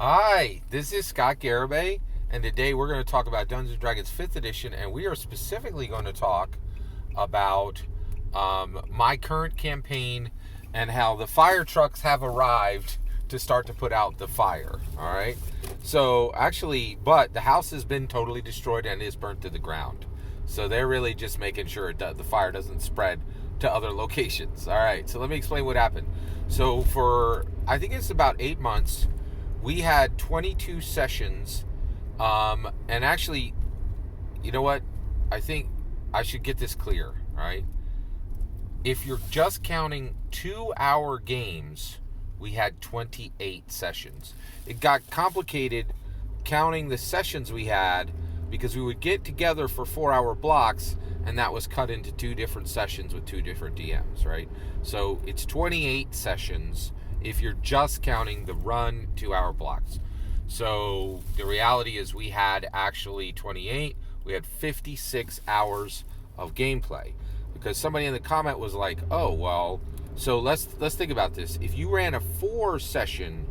Hi, this is Scott Garibay, and today we're going to talk about Dungeons & Dragons 5th edition, and we are specifically going to talk about my current campaign and how the fire trucks have arrived to start to put out the fire, all right? So, actually, but the house has been totally destroyed and is burnt to the ground. So they're really just making sure the fire doesn't spread to other locations. All right, so let me explain what happened. So for, I think it's about 8 months, we had 22 sessions, and actually, you know what? I think I should get this clear, right? If you're just counting 2-hour games, we had 28 sessions. It got complicated counting the sessions we had because we would get together for 4-hour blocks, and that was cut into 2 different sessions with 2 different DMs, right? So it's 28 sessions if you're just counting the run 2-hour blocks. So the reality is we had actually 28. We had 56 hours of gameplay, because somebody in the comment was like, oh, well, so let's think about this. If you ran a 4-session,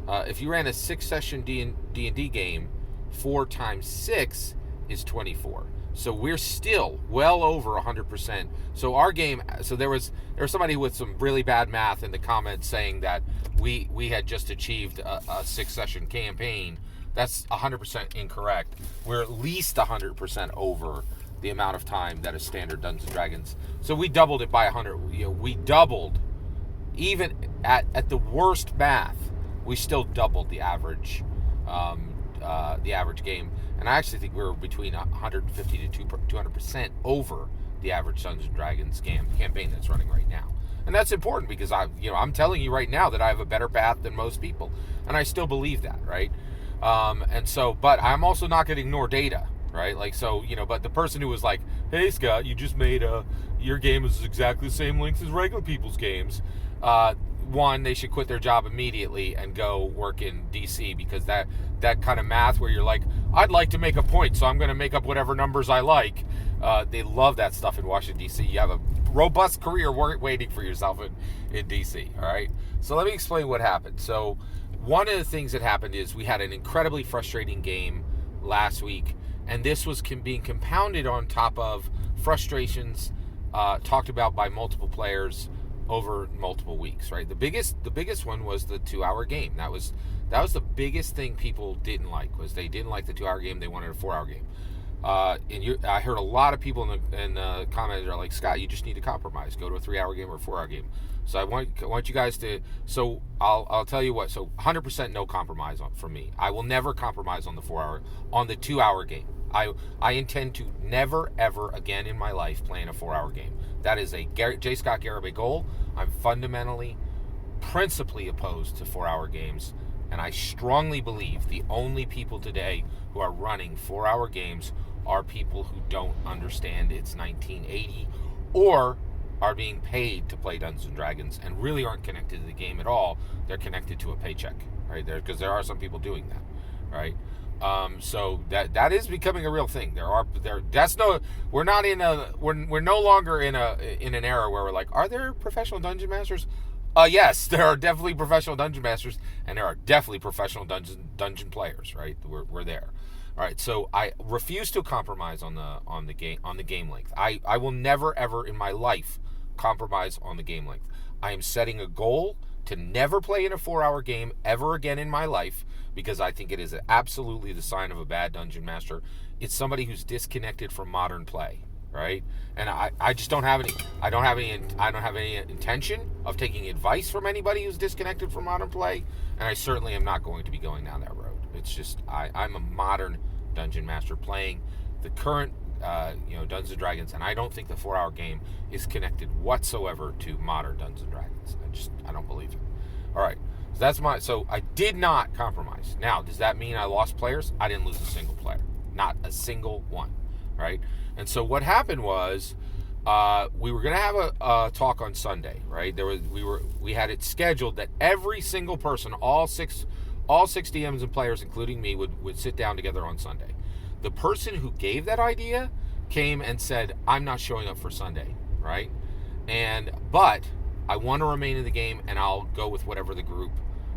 if you ran a 6-session D&D game, 4 times 6 is 24. So we're still well over 100%. So our game, so there was somebody with some really bad math in the comments saying that we had just achieved a 6-session campaign. That's 100% incorrect. We're at least 100% over the amount of time that is standard Dungeons & Dragons. So we doubled it by 100. We doubled, even at the worst math, we still doubled the average game, and I actually think we were between 150 to 200% over the average Dungeons & Dragons campaign that's running right now. And that's important because I'm telling you right now that I have a better path than most people, and I still believe that, right? And so, but I'm also not going to ignore data, right? Like, so, but the person who was like, hey, Scott, you just made your game is exactly the same length as regular people's games. One, they should quit their job immediately and go work in DC, because that kind of math where you're like, I'd like to make a point, so I'm going to make up whatever numbers I like. They love that stuff in Washington, DC. You have a robust career waiting for yourself in DC, all right? So let me explain what happened. So one of the things that happened is we had an incredibly frustrating game last week, and this was being compounded on top of frustrations talked about by multiple players over multiple weeks, right? The biggest one was the 2-hour game. That was the biggest thing people didn't like, was they didn't like the 2-hour game. They wanted a 4-hour game. I heard a lot of people in the comments are like, Scott, you just need to compromise. Go to a 3-hour game or a 4-hour game. So I want you guys to. So I'll tell you what. So 100% no compromise from me. I will never compromise on the 2-hour game. I intend to never, ever again in my life play in a 4-hour game. That is a J. Scott Garibay goal. I'm principally opposed to 4-hour games, and I strongly believe the only people today who are running 4-hour games are people who don't understand it's 1980 or are being paid to play Dungeons & Dragons and really aren't connected to the game at all. They're connected to a paycheck, right? Because there are some people doing that, right? So that is becoming a real thing. We're no longer in an era where we're like, are there professional dungeon masters? Yes, there are definitely professional dungeon masters, and there are definitely professional dungeon players, right? We're there. All right, so I refuse to compromise on the game length. I will never ever in my life compromise on the game length. I am setting a goal to never play in a 4-hour game ever again in my life, because I think it is absolutely the sign of a bad dungeon master. It's somebody who's disconnected from modern play, right? And I just don't have any intention of taking advice from anybody who's disconnected from modern play, and I certainly am not going to be going down that road. It's just I'm a modern dungeon master playing the current Dungeons & Dragons, and I don't think the 4-hour game is connected whatsoever to modern Dungeons & Dragons. I don't believe it. All right, so I did not compromise. Now, does that mean I lost players? I didn't lose a single player, not a single one, right? And so what happened was, we were going to have a talk on Sunday, right? We had it scheduled that every single person, all six DMs and players, including me, would sit down together on Sunday. The person who gave that idea came and said, I'm not showing up for Sunday, right? But I want to remain in the game, and I'll go with whatever the group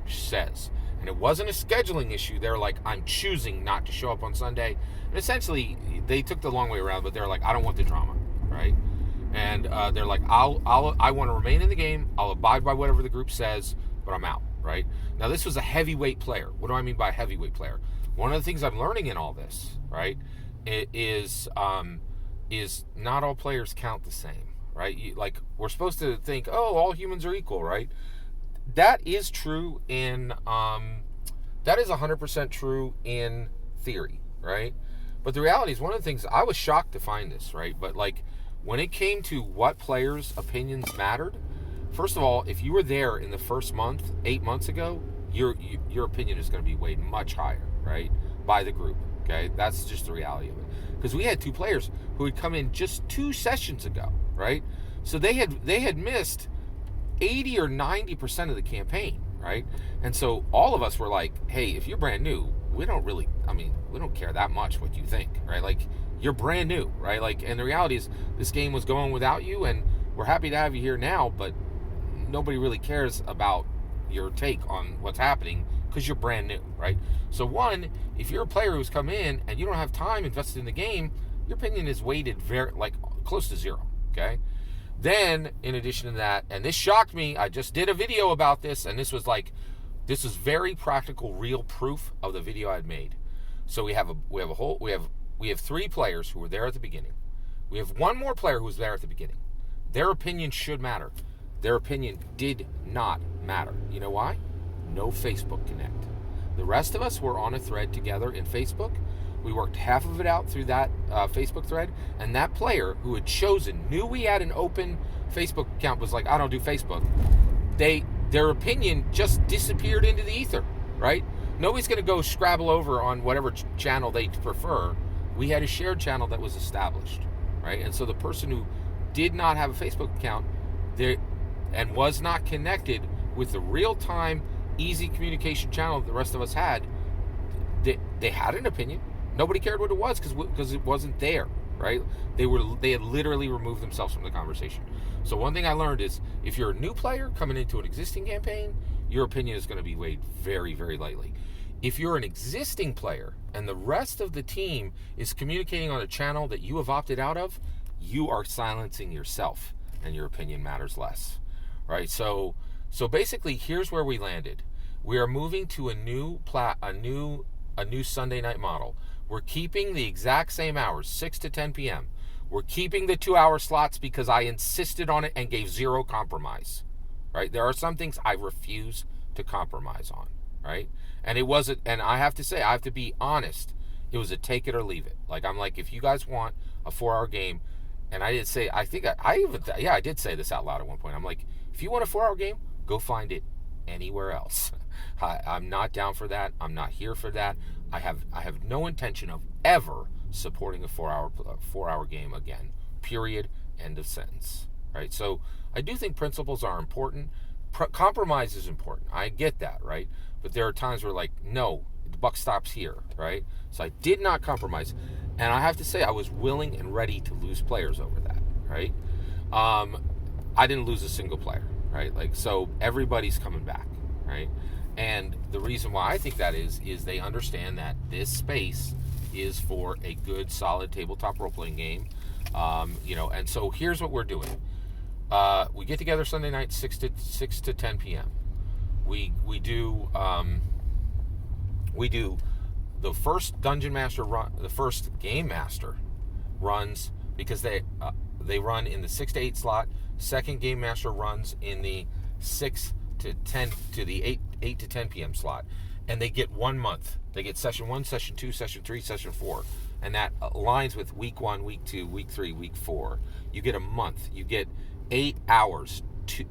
says. And it wasn't a scheduling issue. They're like, I'm choosing not to show up on Sunday. And essentially, they took the long way around, but they're like, I don't want the drama, right? And they're like, I want to remain in the game. I'll abide by whatever the group says, but I'm out, right? Now, this was a heavyweight player. What do I mean by heavyweight player? One of the things I'm learning in all this, right, is not all players count the same, right? Like, we're supposed to think, oh, all humans are equal, right? That is true that is 100% true in theory, right? But the reality is, one of the things, I was shocked to find this, right? But like, when it came to what players' opinions mattered, first of all, if you were there in the first month, 8 months ago, your opinion is going to be weighed much higher, right? By the group, okay? That's just the reality of it. Because we had 2 players who had come in just 2 sessions ago, right? So they had missed 80 or 90% of the campaign, right? And so all of us were like, hey, if you're brand new, we don't care that much what you think, right? Like, you're brand new, right? Like, and the reality is, this game was going without you, and we're happy to have you here now, but nobody really cares about your take on what's happening because you're brand new, right? So one, if you're a player who's come in and you don't have time invested in the game, your opinion is weighted very, like, close to 0, okay? Then, in addition to that, and this shocked me, I just did a video about this, and this was very practical, real proof of the video I'd made. So we have 3 players who were there at the beginning. We have 1 more player who was there at the beginning. Their opinion should matter. Their opinion did not matter. You know why? No Facebook Connect. The rest of us were on a thread together in Facebook. We worked half of it out through that Facebook thread, and that player who had chosen, knew we had an open Facebook account, was like, I don't do Facebook. Their opinion just disappeared into the ether, right? Nobody's going to go scrabble over on whatever channel they prefer. We had a shared channel that was established, right? And so the person who did not have a Facebook account and was not connected with the real-time, easy communication channel that the rest of us had, they had an opinion. Nobody cared what it was because it wasn't there, right? They had literally removed themselves from the conversation. So one thing I learned is, if you're a new player coming into an existing campaign, your opinion is going to be weighed very, very lightly. If you're an existing player and the rest of the team is communicating on a channel that you have opted out of, you are silencing yourself, and your opinion matters less, right? So basically, here's where we landed. We are moving to a new Sunday night model. We're keeping the exact same hours, 6 to 10 p.m. We're keeping the 2-hour slots because I insisted on it and gave 0 compromise, right? There are some things I refuse to compromise on, right? And I have to say, I have to be honest, it was a take it or leave it. Like, I'm like, if you guys want a 4-hour game, and I did say, I did say this out loud at one point. I'm like, if you want a 4-hour game, go find it anywhere else. I'm not down for that. I'm not here for that. I have no intention of ever supporting a 4-hour game again. Period. End of sentence. Right? So I do think principles are important. Compromise is important. I get that, right? But there are times where, like, no, the buck stops here, right? So I did not compromise. And I have to say, I was willing and ready to lose players over that, right? I didn't lose a single player, right? Like, so everybody's coming back, right? And the reason why I think that is they understand that this space is for a good, solid tabletop role-playing game. And so here's what we're doing. We get together Sunday night, 6 to 10 p.m. We do the first dungeon master run, the first game master runs, because they run in the 6 to 8 slot. Second game master runs in the 6 to 10 to the 8 to 10 p.m. slot, and they get 1 month. They get session 1, session 2, session 3, session 4, and that aligns with week 1, week 2, week 3, week 4. You get a month. You get 8 hours, 4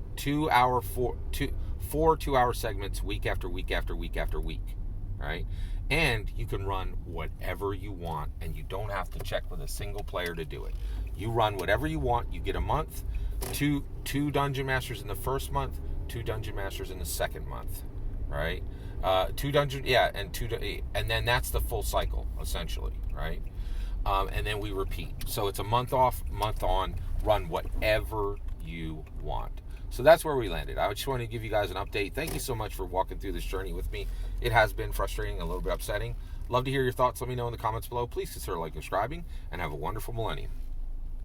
2-hour segments week after week after week after week, right? And you can run whatever you want, and you don't have to check with a single player to do it. You run whatever you want. You get a month, two dungeon masters in the first month, 2 dungeon masters in the second month, right? And then that's the full cycle, essentially, right? And then we repeat. So it's a month off, month on, run whatever you want. So that's where we landed. I just want to give you guys an update. Thank you so much for walking through this journey with me. It has been frustrating, a little bit upsetting. Love to hear your thoughts. Let me know in the comments below. Please consider liking, subscribing, and have a wonderful millennium.